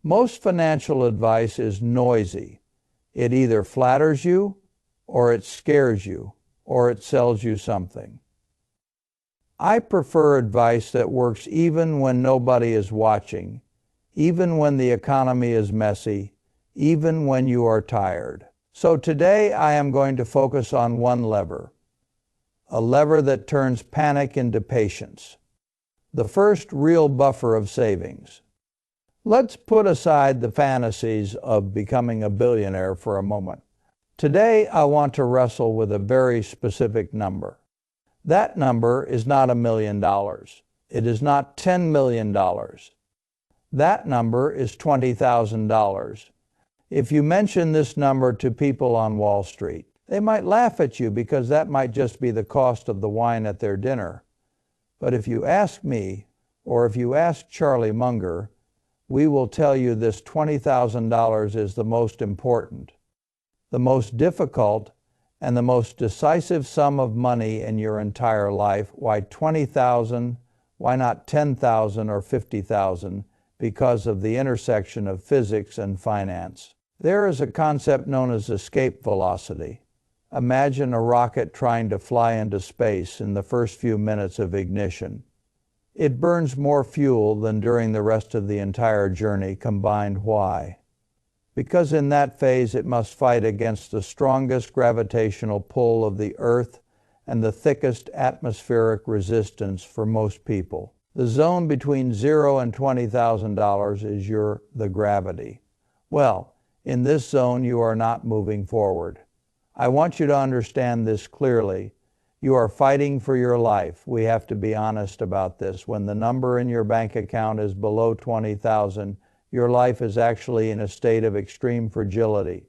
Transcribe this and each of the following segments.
Most financial advice is noisy. It either flatters you, or it scares you, or it sells you something. I prefer advice that works even when nobody is watching, even when the economy is messy, even when you are tired. So today I am going to focus on one lever, a lever that turns panic into patience, the first real buffer of savings. Let's put aside the fantasies of becoming a billionaire for a moment. Today I want to wrestle with a very specific number. That number is not $1 million. It is not $10 million. That number is $20,000. If you mention this number to people on Wall Street, they might laugh at you because that might just be the cost of the wine at their dinner. But if you ask me, or if you ask Charlie Munger, we will tell you this $20,000 is the most important, the most difficult, and the most decisive sum of money in your entire life. Why 20,000? Why not 10,000 or 50,000? Because of the intersection of physics and finance. There is a concept known as escape velocity. Imagine a rocket trying to fly into space in the first few minutes of ignition. It burns more fuel than during the rest of the entire journey combined. Why? Because in that phase it must fight against the strongest gravitational pull of the Earth and the thickest atmospheric resistance for most people. The zone between $0 and $20,000 is the gravity. Well, in this zone you are not moving forward. I want you to understand this clearly. You are fighting for your life. We have to be honest about this. When the number in your bank account is below 20,000, your life is actually in a state of extreme fragility.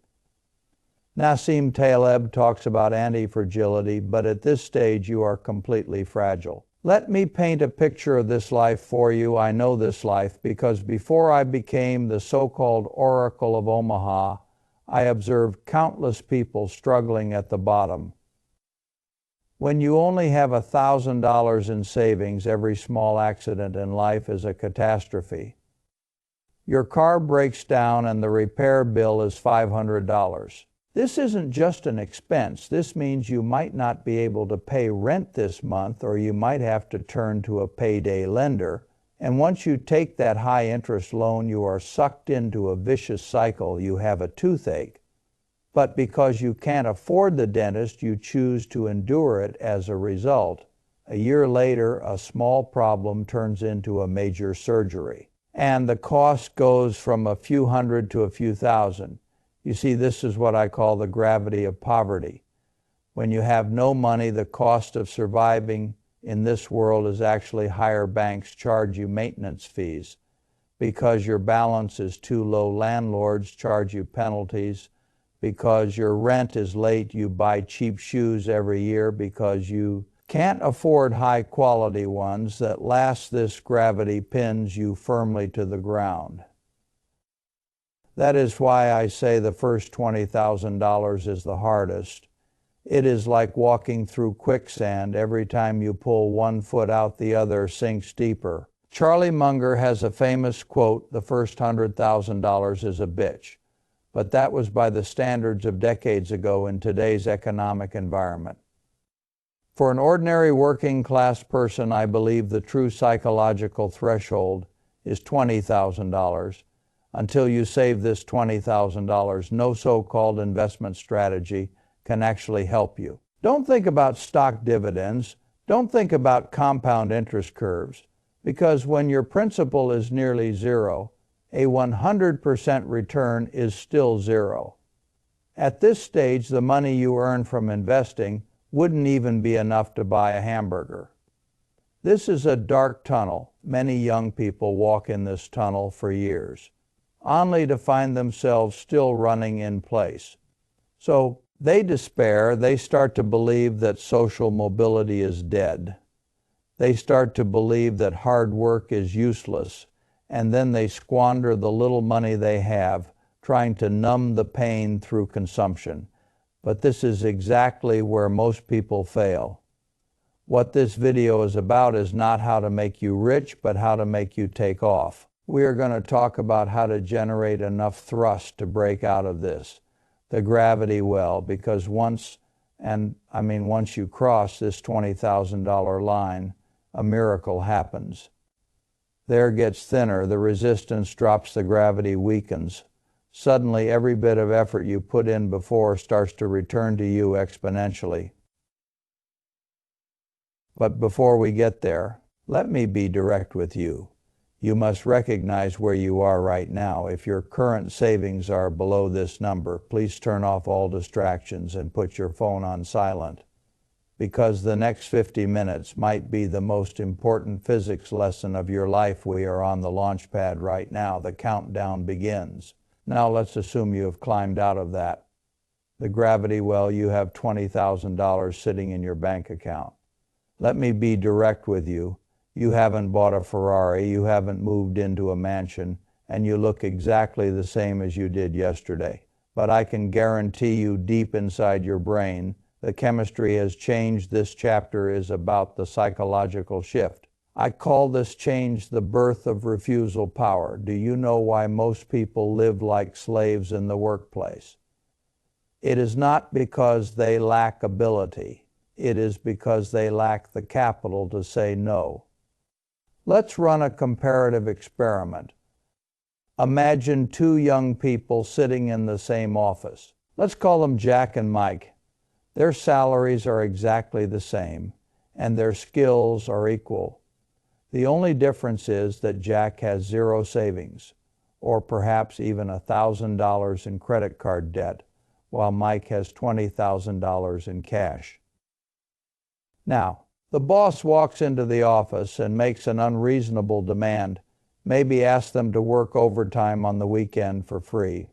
Nassim Taleb talks about anti-fragility, but at this stage you are completely fragile. Let me paint a picture of this life for you. I know this life because before I became the so-called Oracle of Omaha, I observed countless people struggling at the bottom. When you only have $1,000 in savings, every small accident in life is a catastrophe. Your car breaks down and the repair bill is $500. This isn't just an expense. This means you might not be able to pay rent this month, or you might have to turn to a payday lender. And once you take that high-interest loan, you are sucked into a vicious cycle. You have a toothache. But because you can't afford the dentist, you choose to endure it as a result. A year later, a small problem turns into a major surgery. And the cost goes from a few hundred to a few thousand. You see, this is what I call the gravity of poverty. When you have no money, the cost of surviving in this world is actually higher. Banks charge you maintenance fees. Because your balance is too low, landlords charge you penalties. Because your rent is late, you buy cheap shoes every year because you can't afford high-quality ones that last. This gravity pins you firmly to the ground. That is why I say the first $20,000 is the hardest. It is like walking through quicksand. Every time you pull one foot out, the other sinks deeper. Charlie Munger has a famous quote, "The first $100,000 is a bitch." But that was by the standards of decades ago in today's economic environment. For an ordinary working-class person, I believe the true psychological threshold is $20,000. Until you save this $20,000, no so-called investment strategy can actually help you. Don't think about stock dividends. Don't think about compound interest curves, because when your principal is nearly zero, a 100% return is still zero. At this stage, the money you earn from investing wouldn't even be enough to buy a hamburger. This is a dark tunnel. Many young people walk in this tunnel for years, only to find themselves still running in place. So they despair. They start to believe that social mobility is dead. They start to believe that hard work is useless. And then they squander the little money they have trying to numb the pain through consumption. But this is exactly where most people fail. What this video is about is not how to make you rich, but how to make you take off. We are going to talk about how to generate enough thrust to break out of this, the gravity well, because once you cross this $20,000 line, a miracle happens. The air gets thinner, the resistance drops, the gravity weakens. Suddenly, every bit of effort you put in before starts to return to you exponentially. But before we get there, let me be direct with you. You must recognize where you are right now. If your current savings are below this number, please turn off all distractions and put your phone on silent, because the next 50 minutes might be the most important physics lesson of your life. We are on the launch pad right now. The countdown begins. Now let's assume you have climbed out of that. The gravity well, you have $20,000 sitting in your bank account. Let me be direct with you. You haven't bought a Ferrari, you haven't moved into a mansion, and you look exactly the same as you did yesterday. But I can guarantee you, deep inside your brain, the chemistry has changed. This chapter is about the psychological shift. I call this change the birth of refusal power. Do you know why most people live like slaves in the workplace? It is not because they lack ability. It is because they lack the capital to say no. Let's run a comparative experiment. Imagine two young people sitting in the same office. Let's call them Jack and Mike. Their salaries are exactly the same, and their skills are equal. The only difference is that Jack has zero savings, or perhaps even $1,000 in credit card debt, while Mike has $20,000 in cash. Now, the boss walks into the office and makes an unreasonable demand, maybe ask them to work overtime on the weekend for free,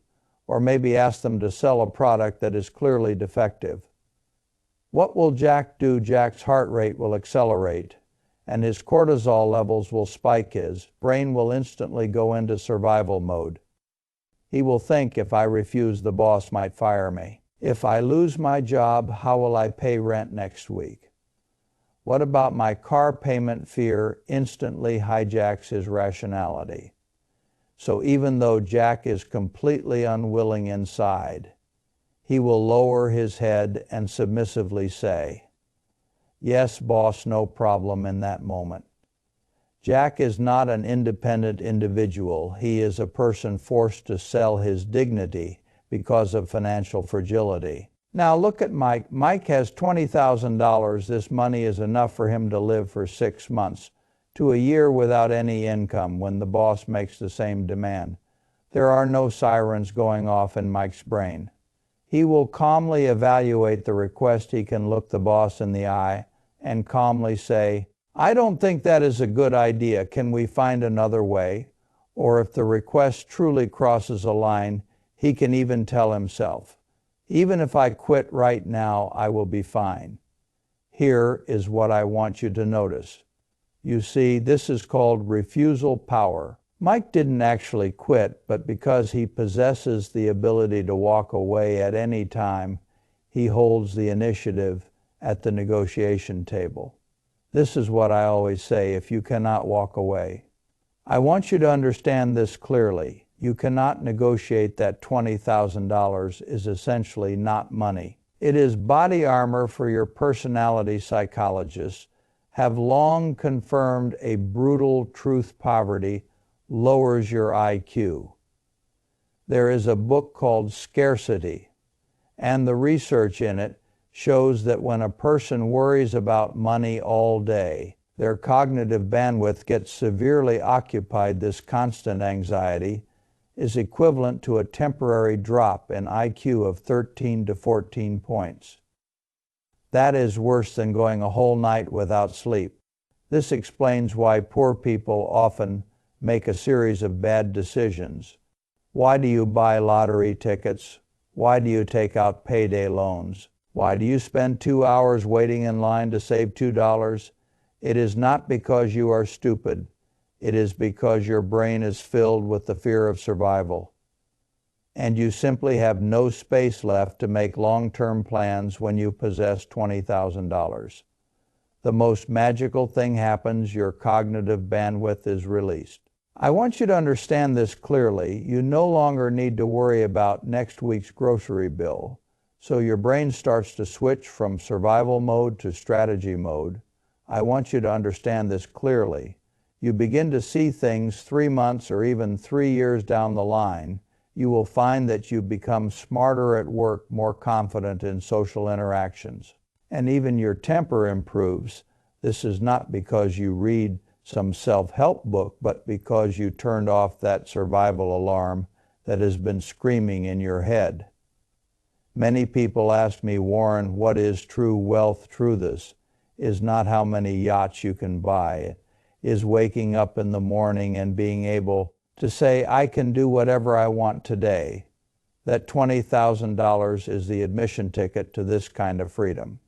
or maybe ask them to sell a product that is clearly defective. What will Jack do? Jack's heart rate will accelerate, and his cortisol levels will spike. His brain will instantly go into survival mode. He will think, if I refuse, the boss might fire me. If I lose my job, how will I pay rent next week? What about my car payment? Fear instantly hijacks his rationality. So even though Jack is completely unwilling inside, he will lower his head and submissively say, "Yes, boss, no problem," in that moment. Jack is not an independent individual. He is a person forced to sell his dignity because of financial fragility. Now look at Mike. Mike has $20,000. This money is enough for him to live for 6 months to a year without any income when the boss makes the same demand. There are no sirens going off in Mike's brain. He will calmly evaluate the request. He can look the boss in the eye and calmly say, "I don't think that is a good idea. Can we find another way?" Or if the request truly crosses a line, he can even tell himself, "Even if I quit right now, I will be fine." Here is what I want you to notice. You see, this is called refusal power. Mike didn't actually quit, but because he possesses the ability to walk away at any time, he holds the initiative at the negotiation table. This is what I always say: if you cannot walk away, I want you to understand this clearly. You cannot negotiate. That $20,000 is essentially not money. It is body armor for your personality. Psychologists have long confirmed a brutal truth: poverty lowers your IQ. There is a book called Scarcity, and the research in it shows that when a person worries about money all day, their cognitive bandwidth gets severely occupied. This constant anxiety is equivalent to a temporary drop in IQ of 13 to 14 points. That is worse than going a whole night without sleep. This explains why poor people often make a series of bad decisions. Why do you buy lottery tickets? Why do you take out payday loans? Why do you spend 2 hours waiting in line to save $2? It is not because you are stupid. It is because your brain is filled with the fear of survival. And you simply have no space left to make long-term plans when you possess $20,000. The most magical thing happens: your cognitive bandwidth is released. I want you to understand this clearly. You no longer need to worry about next week's grocery bill. So your brain starts to switch from survival mode to strategy mode. I want you to understand this clearly. You begin to see things 3 months or even 3 years down the line. You will find that you become smarter at work, more confident in social interactions, and even your temper improves. This is not because you read some self-help book, but because you turned off that survival alarm that has been screaming in your head. Many people ask me, Warren, what is true wealth? Truth is not how many yachts you can buy. It is waking up in the morning and being able to say, I can do whatever I want today. That $20,000 is the admission ticket to this kind of freedom.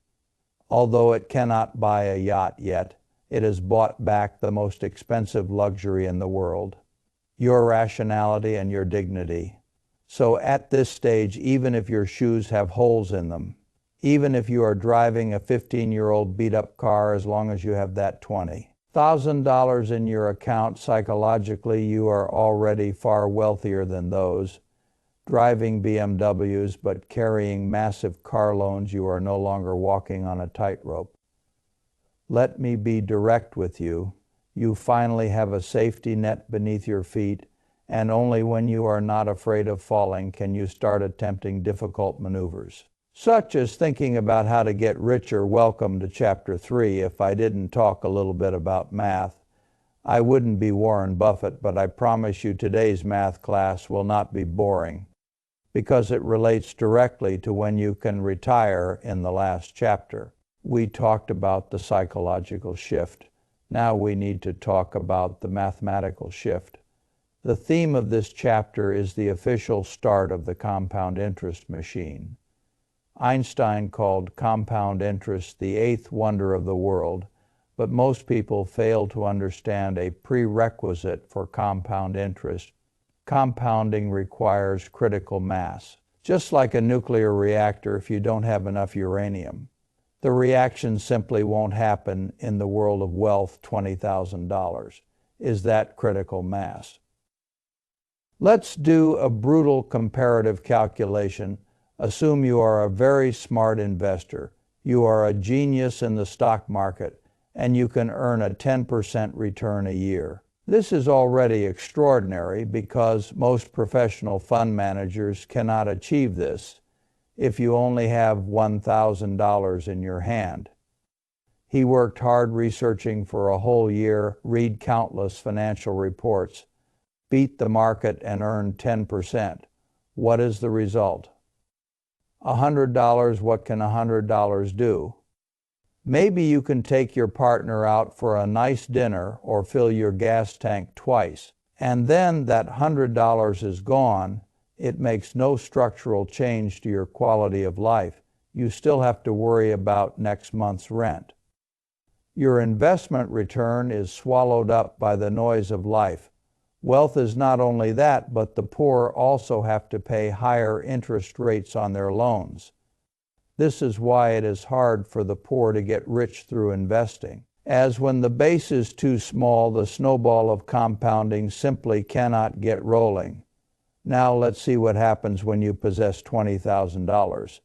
Although it cannot buy a yacht yet, it has bought back the most expensive luxury in the world, your rationality and your dignity. So at this stage, even if your shoes have holes in them, even if you are driving a 15-year-old beat-up car, as long as you have that $20,000 in your account, psychologically you are already far wealthier than those. Driving BMWs but carrying massive car loans, you are no longer walking on a tightrope. Let me be direct with you. You finally have a safety net beneath your feet, and only when you are not afraid of falling can you start attempting difficult maneuvers, such as thinking about how to get richer. Welcome to Chapter 3. If I didn't talk a little bit about math, I wouldn't be Warren Buffett, but I promise you today's math class will not be boring, because it relates directly to when you can retire in the last chapter. We talked about the psychological shift. Now we need to talk about the mathematical shift. The theme of this chapter is the official start of the compound interest machine. Einstein called compound interest the eighth wonder of the world, but most people fail to understand a prerequisite for compound interest. Compounding requires critical mass. Just like a nuclear reactor, if you don't have enough uranium, the reaction simply won't happen in the world of wealth. $20,000 is that critical mass. Let's do a brutal comparative calculation. Assume you are a very smart investor. You are a genius in the stock market, and you can earn a 10% return a year. This is already extraordinary because most professional fund managers cannot achieve this if you only have $1,000 in your hand. He worked hard researching for a whole year, read countless financial reports, beat the market, and earned 10%. What is the result? $100. What can $100 do? Maybe you can take your partner out for a nice dinner or fill your gas tank twice, and then that $100 is gone. It makes no structural change to your quality of life. You still have to worry about next month's rent. Your investment return is swallowed up by the noise of life. Wealth is not only that, but the poor also have to pay higher interest rates on their loans. This is why it is hard for the poor to get rich through investing, as when the base is too small, the snowball of compounding simply cannot get rolling. Now let's see what happens when you possess $20,000.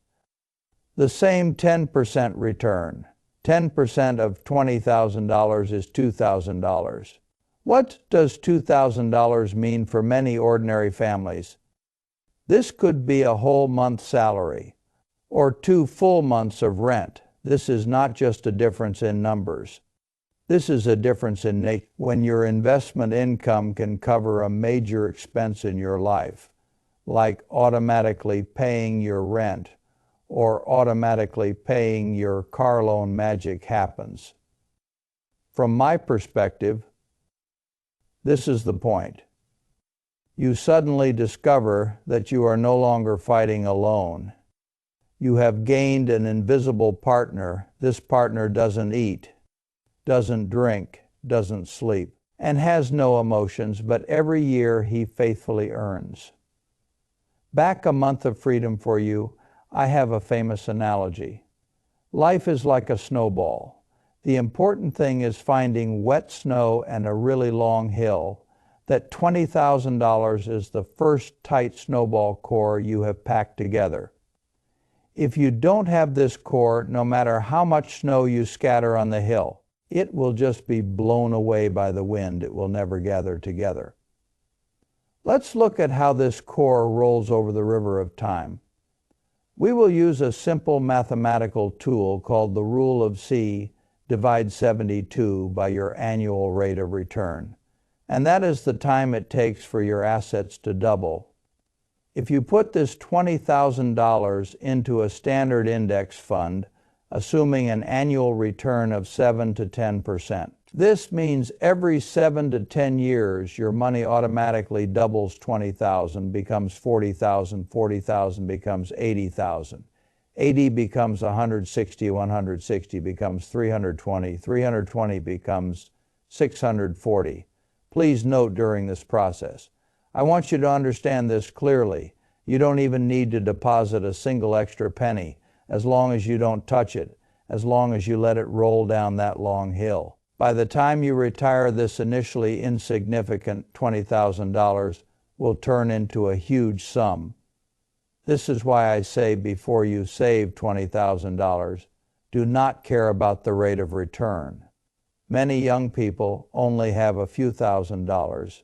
The same 10% return. 10% of $20,000 is $2,000. What does $2,000 mean for many ordinary families? This could be a whole month's salary, or 2 full months of rent. This is not just a difference in numbers. This is a difference in nature. When your investment income can cover a major expense in your life, like automatically paying your rent or automatically paying your car loan, magic happens. From my perspective, this is the point. You suddenly discover that you are no longer fighting alone. You have gained an invisible partner. This partner doesn't eat, doesn't drink, doesn't sleep, and has no emotions, but every year he faithfully earns. Back a month of freedom for you. I have a famous analogy. Life is like a snowball. The important thing is finding wet snow and a really long hill. that $20,000 is the first tight snowball core you have packed together. If you don't have this core, no matter how much snow you scatter on the hill, it will just be blown away by the wind. It will never gather together. Let's look at how this core rolls over the river of time. We will use a simple mathematical tool called the rule of C, divide 72 by your annual rate of return. And that is the time it takes for your assets to double. If you put this $20,000 into a standard index fund, assuming an annual return of 7 to 10%, this means every 7 to 10 years your money automatically doubles. 20,000 becomes 40,000, 40,000 becomes 80,000. 80 becomes 160, 160 becomes 320, 320 becomes 640. Please note during this process, I want you to understand this clearly. You don't even need to deposit a single extra penny as long as you don't touch it, as long as you let it roll down that long hill. By the time you retire, this initially insignificant $20,000 will turn into a huge sum. This is why I say before you save $20,000, do not care about the rate of return. Many young people only have a few $1,000s,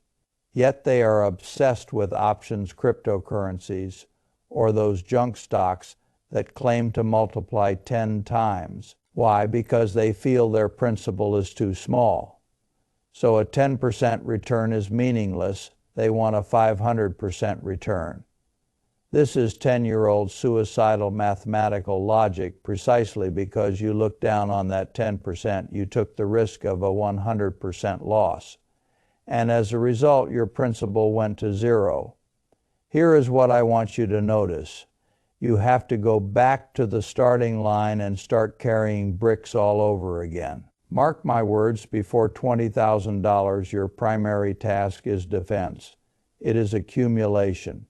yet they are obsessed with options, cryptocurrencies, or those junk stocks that claim to multiply 10 times. Why? Because they feel their principal is too small. So a 10% return is meaningless. They want a 500% return. This is 10-year-old suicidal mathematical logic precisely because you look down on that 10%, you took the risk of a 100% loss. And as a result, your principal went to zero. Here is what I want you to notice. You have to go back to the starting line and start carrying bricks all over again. Mark my words, before $20,000, your primary task is defense. It is accumulation.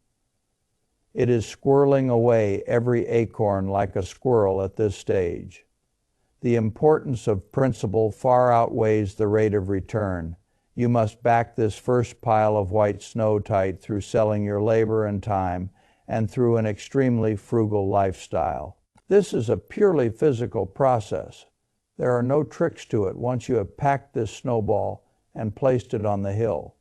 It is squirreling away every acorn like a squirrel at this stage. The importance of principal far outweighs the rate of return. You must back this first pile of white snow tight through selling your labor and time and through an extremely frugal lifestyle. This is a purely physical process. There are no tricks to it once you have packed this snowball and placed it on the hill.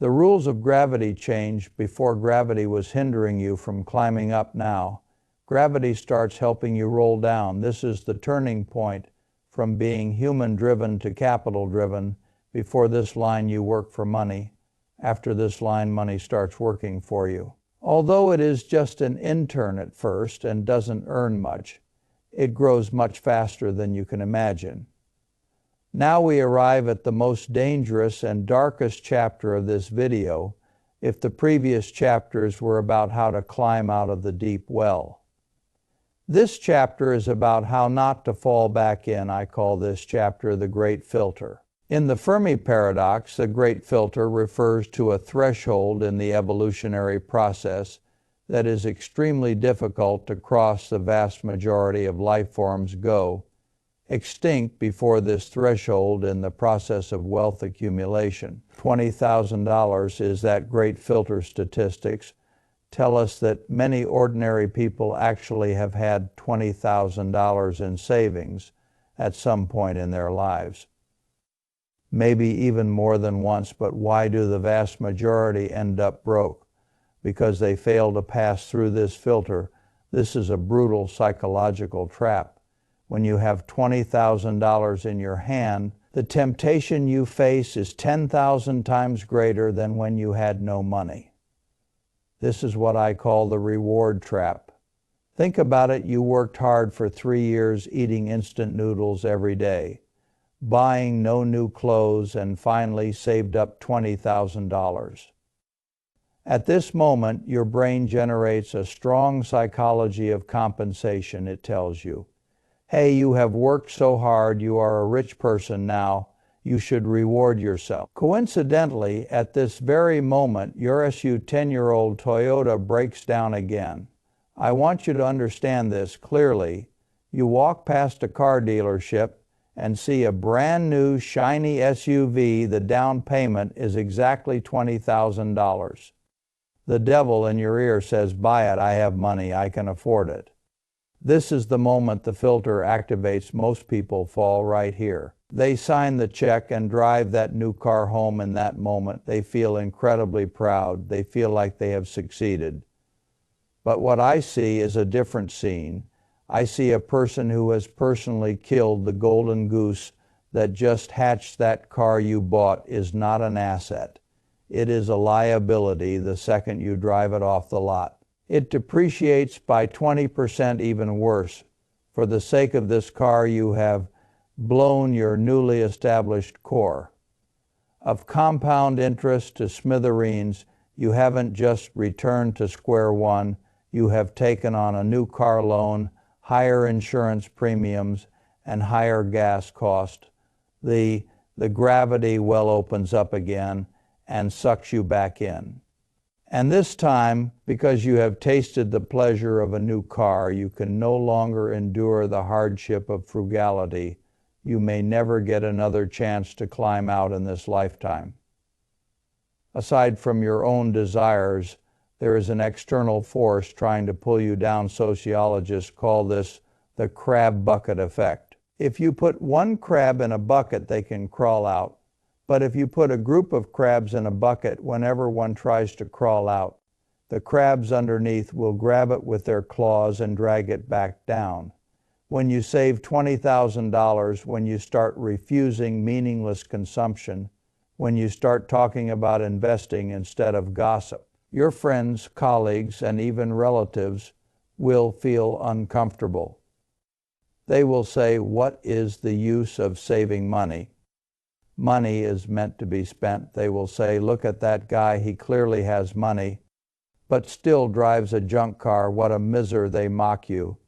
The rules of gravity changed before gravity was hindering you from climbing up now. Gravity starts helping you roll down. This is the turning point from being human-driven to capital-driven. Before this line, you work for money. After this line, money starts working for you. Although it is just an intern at first and doesn't earn much, it grows much faster than you can imagine. Now we arrive at the most dangerous and darkest chapter of this video, if the previous chapters were about how to climb out of the deep well. This chapter is about how not to fall back in. I call this chapter the Great Filter. In the Fermi paradox, the Great Filter refers to a threshold in the evolutionary process that is extremely difficult to cross. The vast majority of life forms go extinct before this threshold in the process of wealth accumulation. $20,000 is that Great Filter. Statistics tell us that many ordinary people actually have had $20,000 in savings at some point in their lives. Maybe even more than once, but why do the vast majority end up broke? Because they fail to pass through this filter. This is a brutal psychological trap. When you have $20,000 in your hand, the temptation you face is 10,000 times greater than when you had no money. This is what I call the reward trap. Think about it. You worked hard for 3 years eating instant noodles every day, buying no new clothes, and finally saved up $20,000. At this moment, your brain generates a strong psychology of compensation. It tells you, hey, you have worked so hard, you are a rich person now, you should reward yourself. Coincidentally, at this very moment, your 10-year-old Toyota breaks down again. I want you to understand this clearly. You walk past a car dealership and see a brand new shiny SUV, the down payment is exactly $20,000. The devil in your ear says, "Buy it, I have money, I can afford it." This is the moment the filter activates. Most people fall right here. They sign the check and drive that new car home in that moment. They feel incredibly proud. They feel like they have succeeded. But what I see is a different scene. I see a person who has personally killed the golden goose that just hatched. That car you bought is not an asset. It is a liability the second you drive it off the lot. It depreciates by 20%, even worse. For the sake of this car, you have blown your newly established core. Of compound interest to smithereens, you haven't just returned to square one, you have taken on a new car loan, higher insurance premiums, and higher gas cost. The gravity well opens up again and sucks you back in. And this time, because you have tasted the pleasure of a new car, you can no longer endure the hardship of frugality. You may never get another chance to climb out in this lifetime. Aside from your own desires, there is an external force trying to pull you down. Sociologists call this the crab bucket effect. If you put one crab in a bucket, they can crawl out. But if you put a group of crabs in a bucket, whenever one tries to crawl out, the crabs underneath will grab it with their claws and drag it back down. When you save $20,000, when you start refusing meaningless consumption, when you start talking about investing instead of gossip, your friends, colleagues, and even relatives will feel uncomfortable. They will say, "What is the use of saving money? Money is meant to be spent." They will say, "Look at that guy, he clearly has money, but still drives a junk car. What a miser." They mock you,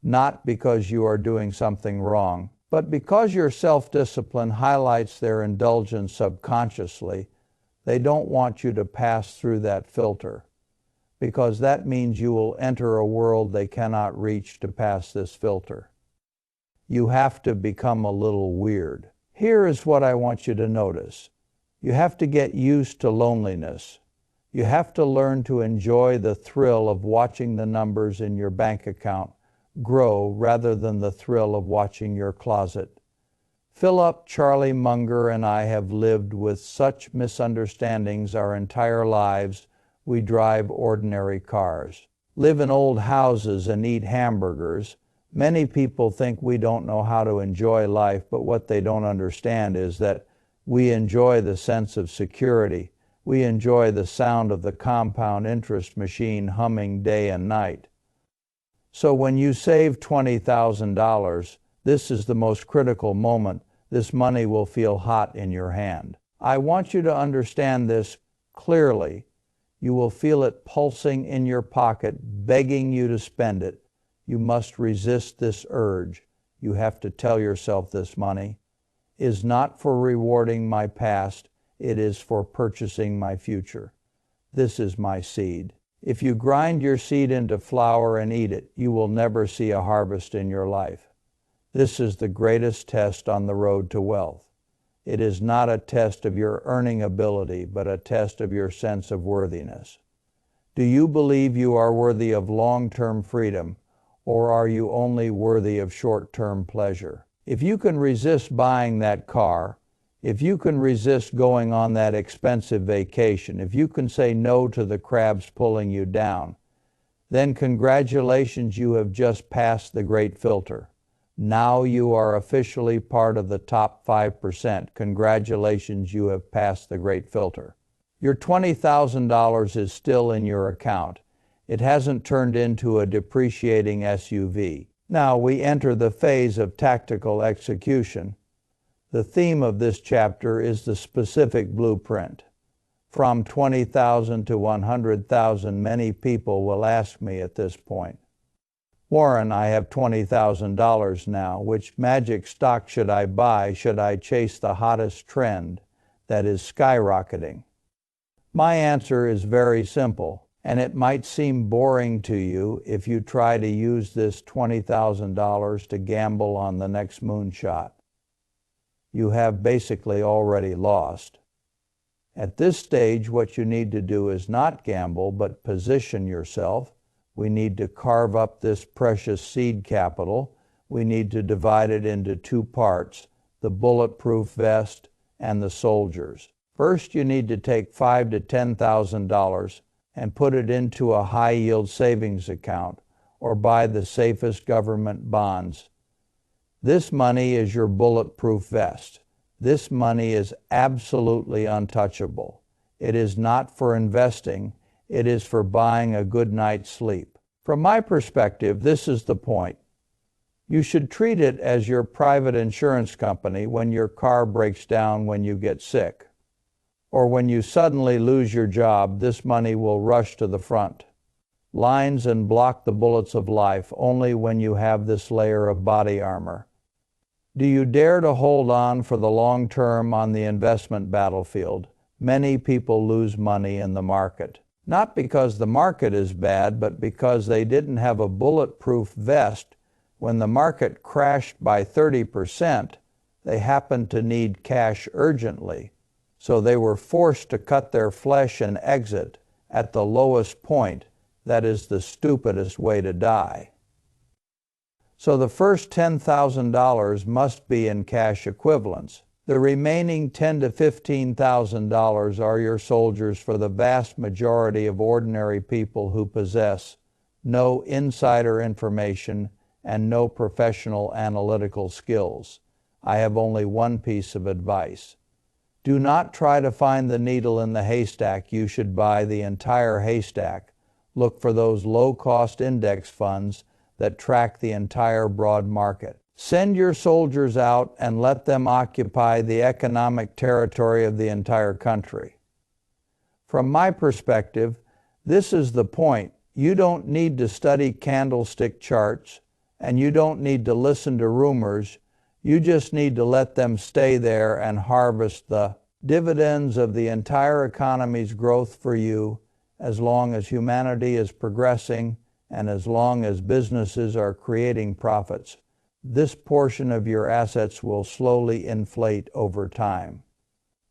not because you are doing something wrong, but because your self-discipline highlights their indulgence subconsciously. They don't want you to pass through that filter, because that means you will enter a world they cannot reach to pass this filter. You have to become a little weird. Here is what I want you to notice. You have to get used to loneliness. You have to learn to enjoy the thrill of watching the numbers in your bank account grow rather than the thrill of watching your closet. Philip, Charlie Munger, and I have lived with such misunderstandings our entire lives. We drive ordinary cars, live in old houses, and eat hamburgers. Many people think we don't know how to enjoy life, but what they don't understand is that we enjoy the sense of security. We enjoy the sound of the compound interest machine humming day and night. So when you save $20,000, this is the most critical moment. This money will feel hot in your hand. I want you to understand this clearly. You will feel it pulsing in your pocket, begging you to spend it. You must resist this urge. You have to tell yourself this money is not for rewarding my past, it is for purchasing my future. This is my seed. If you grind your seed into flour and eat it, you will never see a harvest in your life. This is the greatest test on the road to wealth. It is not a test of your earning ability, but a test of your sense of worthiness. Do you believe you are worthy of long-term freedom, or are you only worthy of short-term pleasure? If you can resist buying that car, if you can resist going on that expensive vacation, if you can say no to the crabs pulling you down, then congratulations, you have just passed the great filter. Now you are officially part of the top 5%. Congratulations, you have passed the great filter. Your $20,000 is still in your account. It hasn't turned into a depreciating SUV. Now we enter the phase of tactical execution. The theme of this chapter is the specific blueprint. From 20,000 to 100,000, many people will ask me at this point, "Warren, I have $20,000 now. Which magic stock should I buy? Should I chase the hottest trend that is skyrocketing?" My answer is very simple, and it might seem boring to you if you try to use this $20,000 to gamble on the next moonshot. you have basically already lost. At this stage, what you need to do is not gamble, but position yourself. We need to carve up this precious seed capital. We need to divide it into two parts, the bulletproof vest and the soldiers. First, you need to take $5,000 to $10,000 and put it into a high-yield savings account or buy the safest government bonds. This money is your bulletproof vest. This money is absolutely untouchable. It is not for investing. It is for buying a good night's sleep. From my perspective, this is the point. You should treat it as your private insurance company when your car breaks down when you get sick. Or when you suddenly lose your job, this money will rush to the front. Lines and block the bullets of life only when you have this layer of body armor. Do you dare to hold on for the long term on the investment battlefield? Many people lose money in the market. Not because the market is bad, but because they didn't have a bulletproof vest. When the market crashed by 30%, they happened to need cash urgently. So they were forced to cut their flesh and exit at the lowest point. That is the stupidest way to die. So the first $10,000 must be in cash equivalents. The remaining $10,000 to $15,000 are your soldiers for the vast majority of ordinary people who possess no insider information and no professional analytical skills. I have only one piece of advice. Do not try to find the needle in the haystack. You should buy the entire haystack. Look for those low-cost index funds that track the entire broad market. Send your soldiers out and let them occupy the economic territory of the entire country. From my perspective, this is the point. You don't need to study candlestick charts, and you don't need to listen to rumors. You just need to let them stay there and harvest the dividends of the entire economy's growth for you as long as humanity is progressing and as long as businesses are creating profits. This portion of your assets will slowly inflate over time.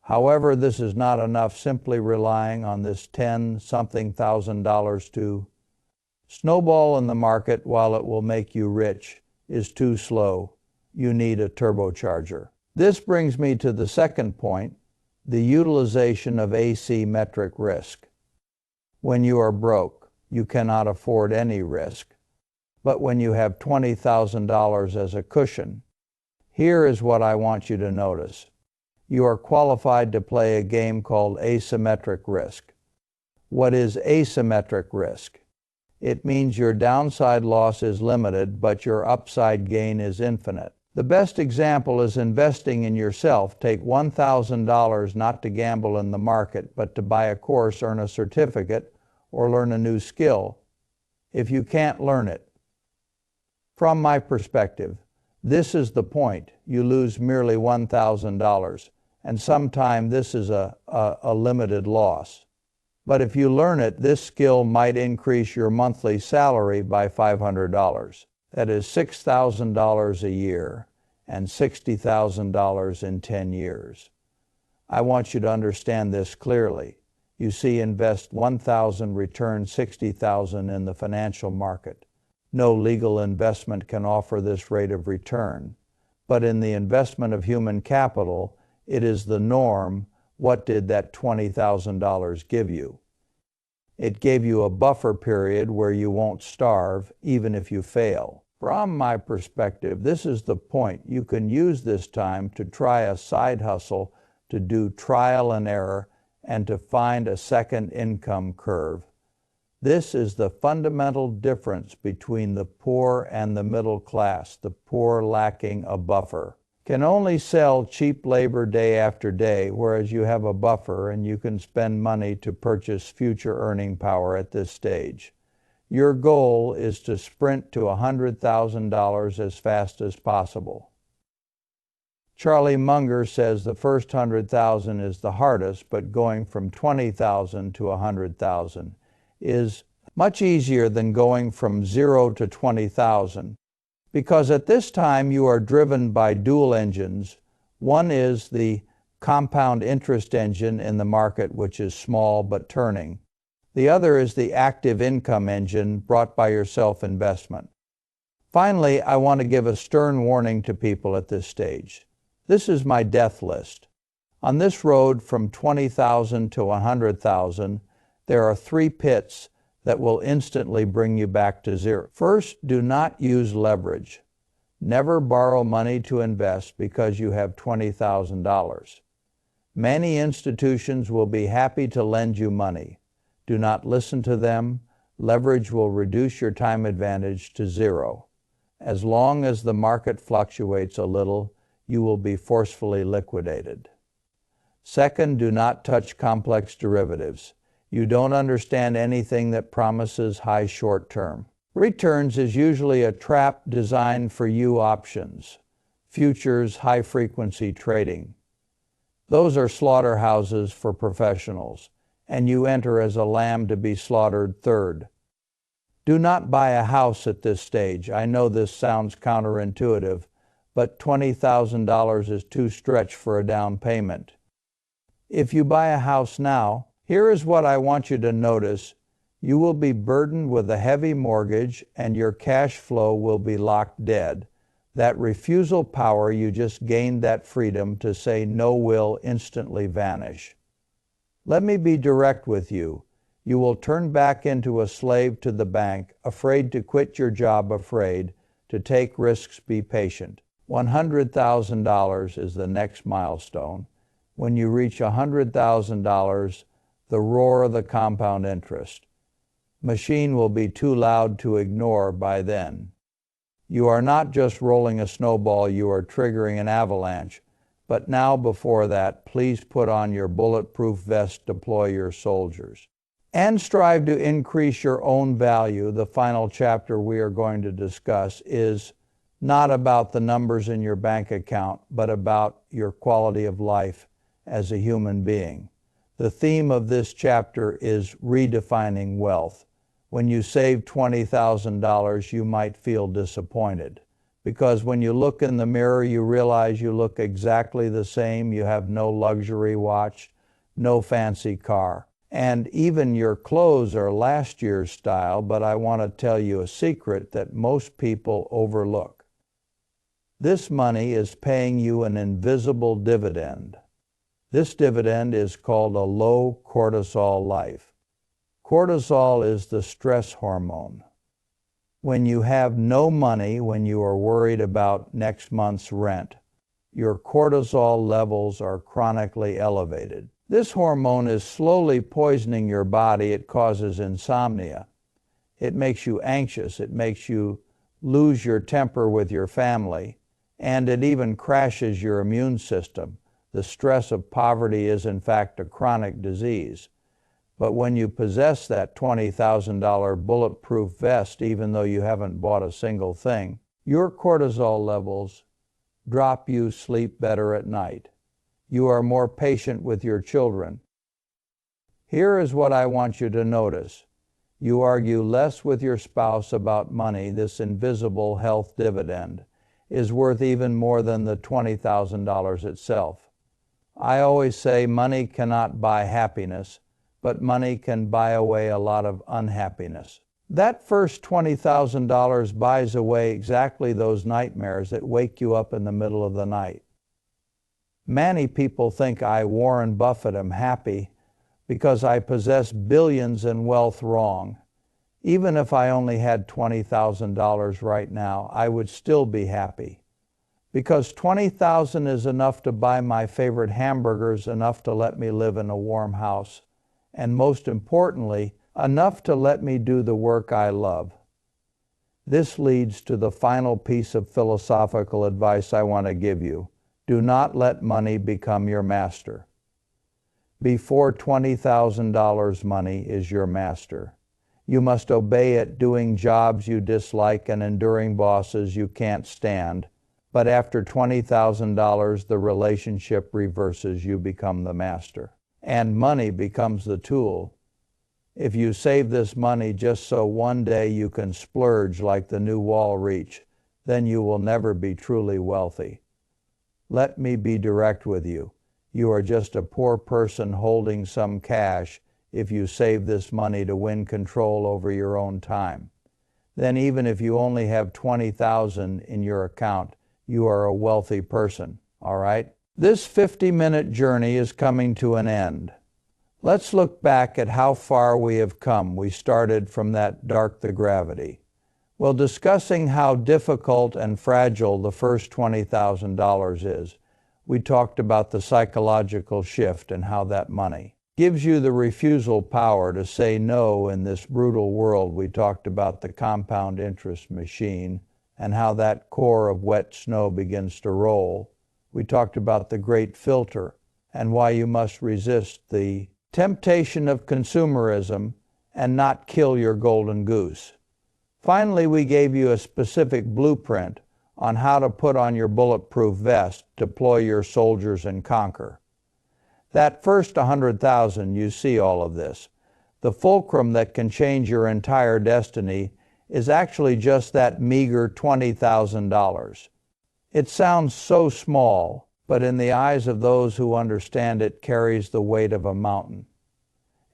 However, this is not enough simply relying on this $10-something thousand to snowball in the market while it will make you rich is too slow. You need a turbocharger. This brings me to the second point, the utilization of asymmetric risk. When you are broke, you cannot afford any risk. But when you have $20,000 as a cushion, here is what I want you to notice. You are qualified to play a game called asymmetric risk. What is asymmetric risk? It means your downside loss is limited, but your upside gain is infinite. The best example is investing in yourself. Take $1,000 not to gamble in the market, but to buy a course, earn a certificate, or learn a new skill. If you can't learn it, from my perspective, this is the point. You lose merely $1,000, and sometimes this is a limited loss. But if you learn it, this skill might increase your monthly salary by $500. That is $6,000 a year and $60,000 in 10 years. I want you to understand this clearly. You see, invest $1,000, return $60,000 in the financial market. No legal investment can offer this rate of return. But in the investment of human capital, it is the norm. What did that $20,000 give you? It gave you a buffer period where you won't starve, even if you fail. From my perspective, this is the point. You can use this time to try a side hustle, to do trial and error, and to find a second income curve. This is the fundamental difference between the poor and the middle class. The poor, lacking a buffer, can only sell cheap labor day after day, whereas you have a buffer and you can spend money to purchase future earning power at this stage. Your goal is to sprint to $100,000 as fast as possible. Charlie Munger says the first $100,000 is the hardest, but going from $20,000 to $100,000 is much easier than going from 0 to 20,000, because at this time you are driven by dual engines. One is the compound interest engine in the market, which is small but turning. The other is the active income engine brought by your self-investment. Finally, I want to give a stern warning to people at this stage. This is my death list. On this road from 20,000 to 100,000, there are 3 pits that will instantly bring you back to zero. First, do not use leverage. Never borrow money to invest because you have $20,000. Many institutions will be happy to lend you money. Do not listen to them. Leverage will reduce your time advantage to zero. As long as the market fluctuates a little, you will be forcefully liquidated. Second, do not touch complex derivatives. You don't understand anything that promises high short-term returns is usually a trap designed for you options, futures, high-frequency trading. Those are slaughterhouses for professionals, and you enter as a lamb to be slaughtered third. Do not buy a house at this stage. I know this sounds counterintuitive, but $20,000 is too stretched for a down payment. If you buy a house now, here is what I want you to notice. You will be burdened with a heavy mortgage and your cash flow will be locked dead. That refusal power you just gained, that freedom to say no, will instantly vanish. Let me be direct with you. You will turn back into a slave to the bank, afraid to quit your job, afraid to take risks, be patient. $100,000 is the next milestone. When you reach $100,000, the roar of the compound interest machine will be too loud to ignore by then. You are not just rolling a snowball, you are triggering an avalanche. But now, before that, please put on your bulletproof vest, deploy your soldiers, and strive to increase your own value. The final chapter we are going to discuss is not about the numbers in your bank account, but about your quality of life as a human being. The theme of this chapter is redefining wealth. When you save $20,000, you might feel disappointed, because when you look in the mirror, you realize you look exactly the same. You have no luxury watch, no fancy car, and even your clothes are last year's style. But I want to tell you a secret that most people overlook. This money is paying you an invisible dividend. This dividend is called a low cortisol life. Cortisol is the stress hormone. When you have no money, when you are worried about next month's rent, your cortisol levels are chronically elevated. This hormone is slowly poisoning your body. It causes insomnia. It makes you anxious. It makes you lose your temper with your family, and it even crashes your immune system. The stress of poverty is, in fact, a chronic disease. But when you possess that $20,000 bulletproof vest, even though you haven't bought a single thing, your cortisol levels drop. You sleep better at night. You are more patient with your children. Here is what I want you to notice. You argue less with your spouse about money. This invisible health dividend is worth even more than the $20,000 itself. I always say money cannot buy happiness, but money can buy away a lot of unhappiness. That first $20,000 buys away exactly those nightmares that wake you up in the middle of the night. Many people think I, Warren Buffett, am happy because I possess billions in wealth. Wrong. Even if I only had $20,000 right now, I would still be happy. Because $20,000 is enough to buy my favorite hamburgers, enough to let me live in a warm house, and most importantly, enough to let me do the work I love. This leads to the final piece of philosophical advice I want to give you. Do not let money become your master. Before $20,000, money is your master. You must obey it, doing jobs you dislike and enduring bosses you can't stand. But after $20,000, the relationship reverses. You become the master, and money becomes the tool. If you save this money just so one day you can splurge like the new Wall Reach, then you will never be truly wealthy. Let me be direct with you. You are just a poor person holding some cash if you save this money to win control over your own time. Then even if you only have $20,000 in your account, you are a wealthy person, all right? This 50-minute journey is coming to an end. Let's look back at how far we have come. We started from that dark the gravity. Well, discussing how difficult and fragile the first $20,000 is, we talked about the psychological shift and how that money gives you the refusal power to say no in this brutal world. We talked about the compound interest machine and how that core of wet snow begins to roll. We talked about the great filter and why you must resist the temptation of consumerism and not kill your golden goose. Finally, we gave you a specific blueprint on how to put on your bulletproof vest, deploy your soldiers, and conquer. That first 100,000, you see all of this. The fulcrum that can change your entire destiny is actually just that meager $20,000. It sounds so small, but in the eyes of those who understand it, carries the weight of a mountain.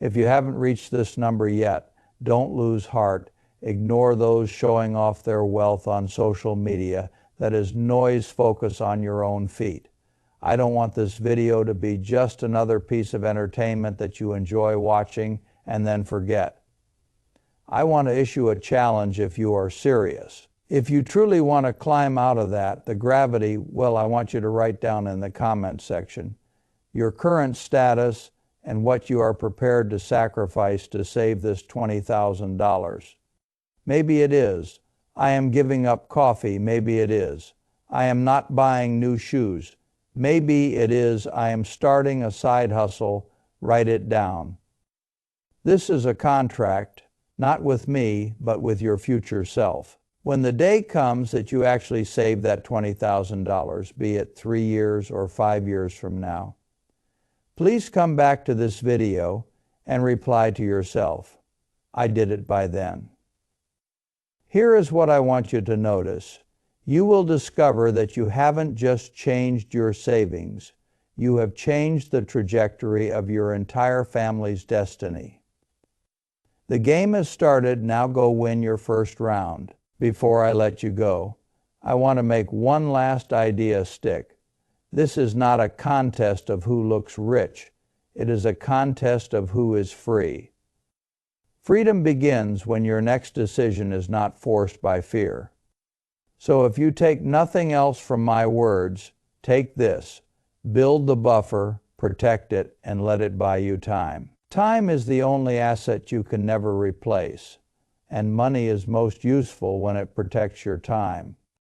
If you haven't reached this number yet, don't lose heart. Ignore those showing off their wealth on social media. That is noise. Focus on your own feet. I don't want this video to be just another piece of entertainment that you enjoy watching and then forget. I want to issue a challenge if you are serious. If you truly want to climb out of that, the gravity, well, I want you to write down in the comment section your current status and what you are prepared to sacrifice to save this $20,000. Maybe it is, I am giving up coffee. Maybe it is, I am not buying new shoes. Maybe it is, I am starting a side hustle. Write it down. This is a contract, not with me, but with your future self. When the day comes that you actually save that $20,000, be it 3 years or 5 years from now, please come back to this video and reply to yourself, I did it by then. Here is what I want you to notice. You will discover that you haven't just changed your savings, you have changed the trajectory of your entire family's destiny. The game has started. Now go win your first round. Before I let you go, I want to make one last idea stick. This is not a contest of who looks rich. It is a contest of who is free. Freedom begins when your next decision is not forced by fear. So if you take nothing else from my words, take this. Build the buffer, protect it, and let it buy you time. Time is the only asset you can never replace, and money is most useful when it protects your time.